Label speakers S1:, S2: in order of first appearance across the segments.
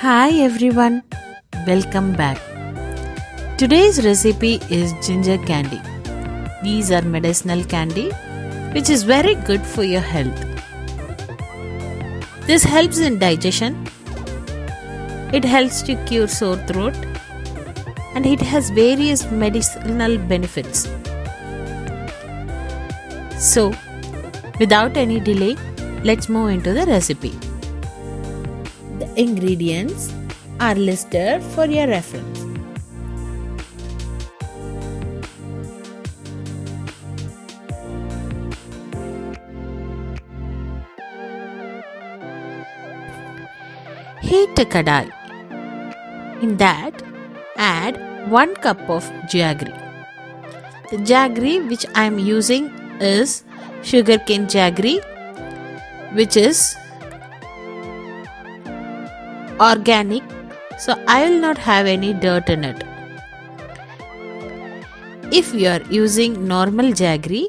S1: Hi everyone, welcome back. Today's recipe is ginger candy. These are medicinal candy which is very good for your health. This helps in digestion, it helps to cure sore throat, and it has various medicinal benefits. So, without any delay, let's move into the recipe. The ingredients are listed for your reference. Heat a kadai. In that, add 1 cup of jaggery. The jaggery which I am using is sugarcane jaggery, which is organic, so I will not have any dirt in it. If you are using normal jaggery,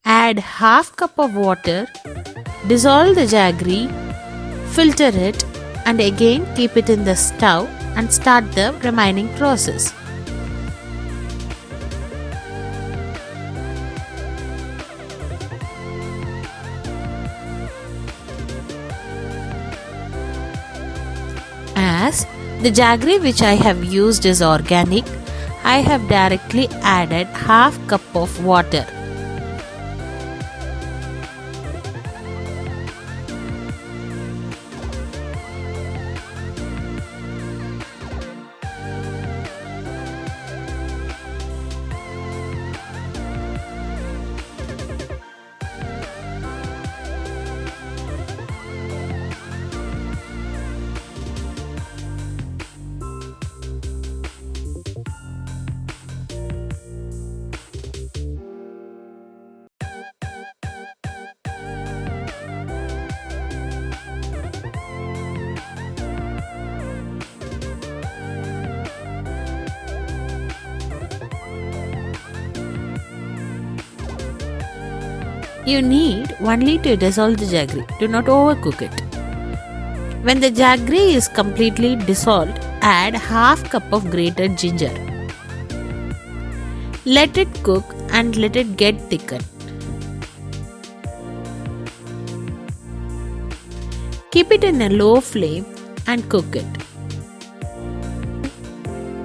S1: add half cup of water, dissolve the jaggery, filter it, and again keep it in the stove and start the remaining process. As the jaggery which I have used is organic, I have directly added half cup of water. You need only to dissolve the jaggery. Do not overcook it. When the jaggery is completely dissolved, add half cup of grated ginger. Let it cook and let it get thickened. Keep it in a low flame and cook it.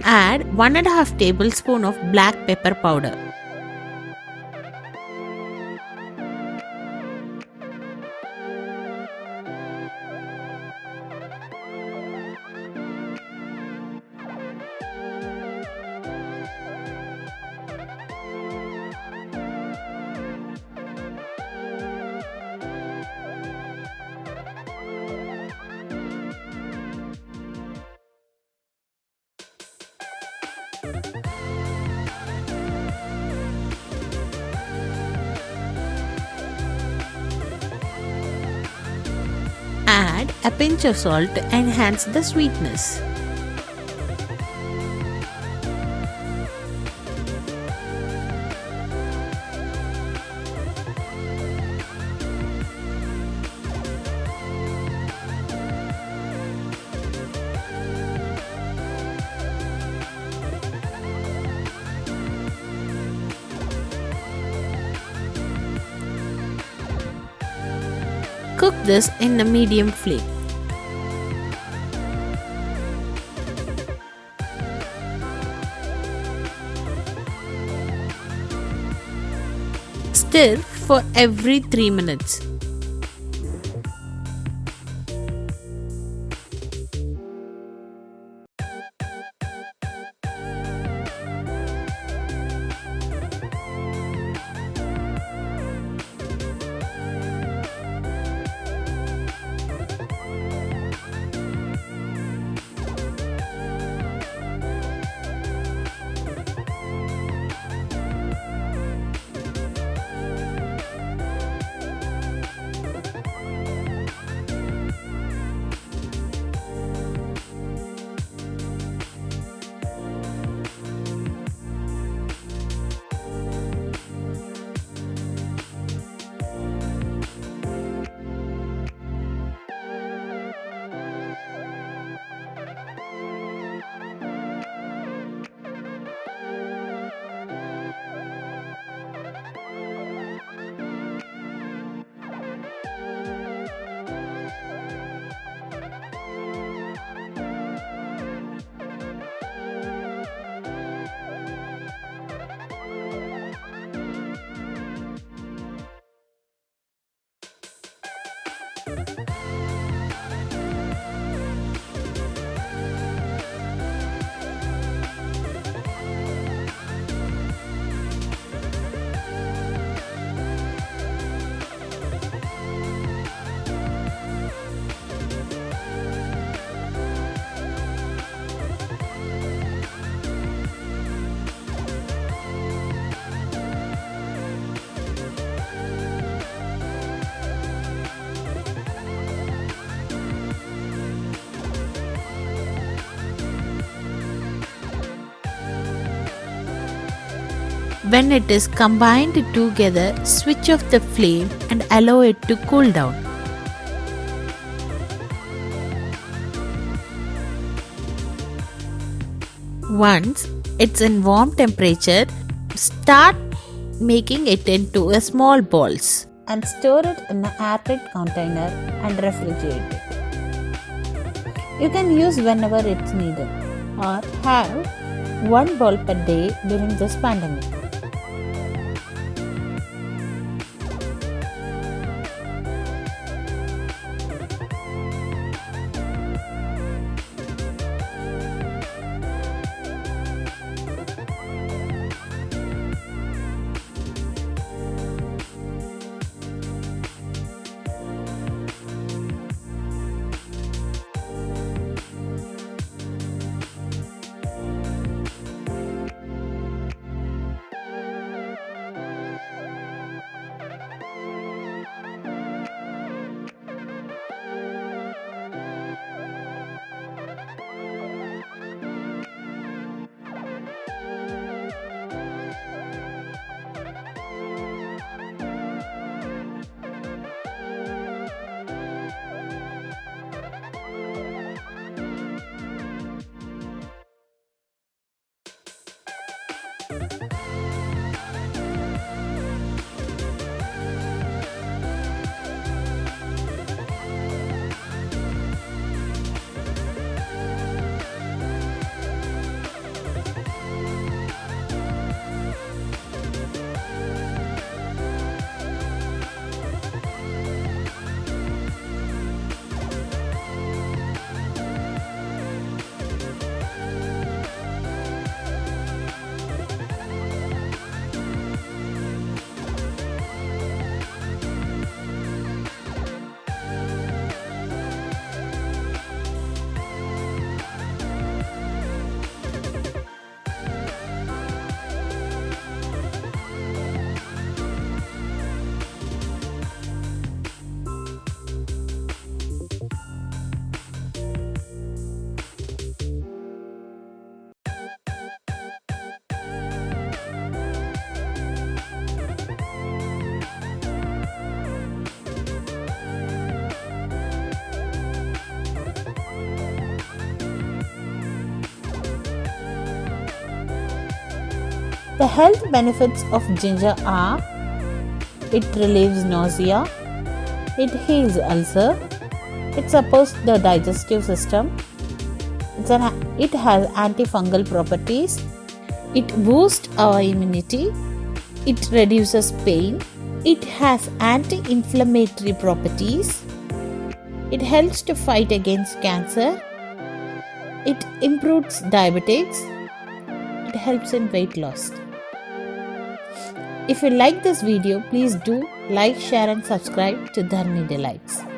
S1: Add 1.5 tablespoon of black pepper powder. Add a pinch of salt to enhance the sweetness. Cook this in a medium flame. Stir for every 3 minutes. When it is combined together, switch off the flame and allow it to cool down. Once it's in warm temperature, start making it into a small balls and store it in an airtight container and refrigerate it. You can use whenever it's needed or have one ball per day during this pandemic. The health benefits of ginger are: it relieves nausea, it heals ulcer, it supports the digestive system, it has antifungal properties, it boosts our immunity, it reduces pain, it has anti-inflammatory properties, it helps to fight against cancer, it improves diabetics, it helps in weight loss. If you like this video, please do like, share and subscribe to Dharani Delights.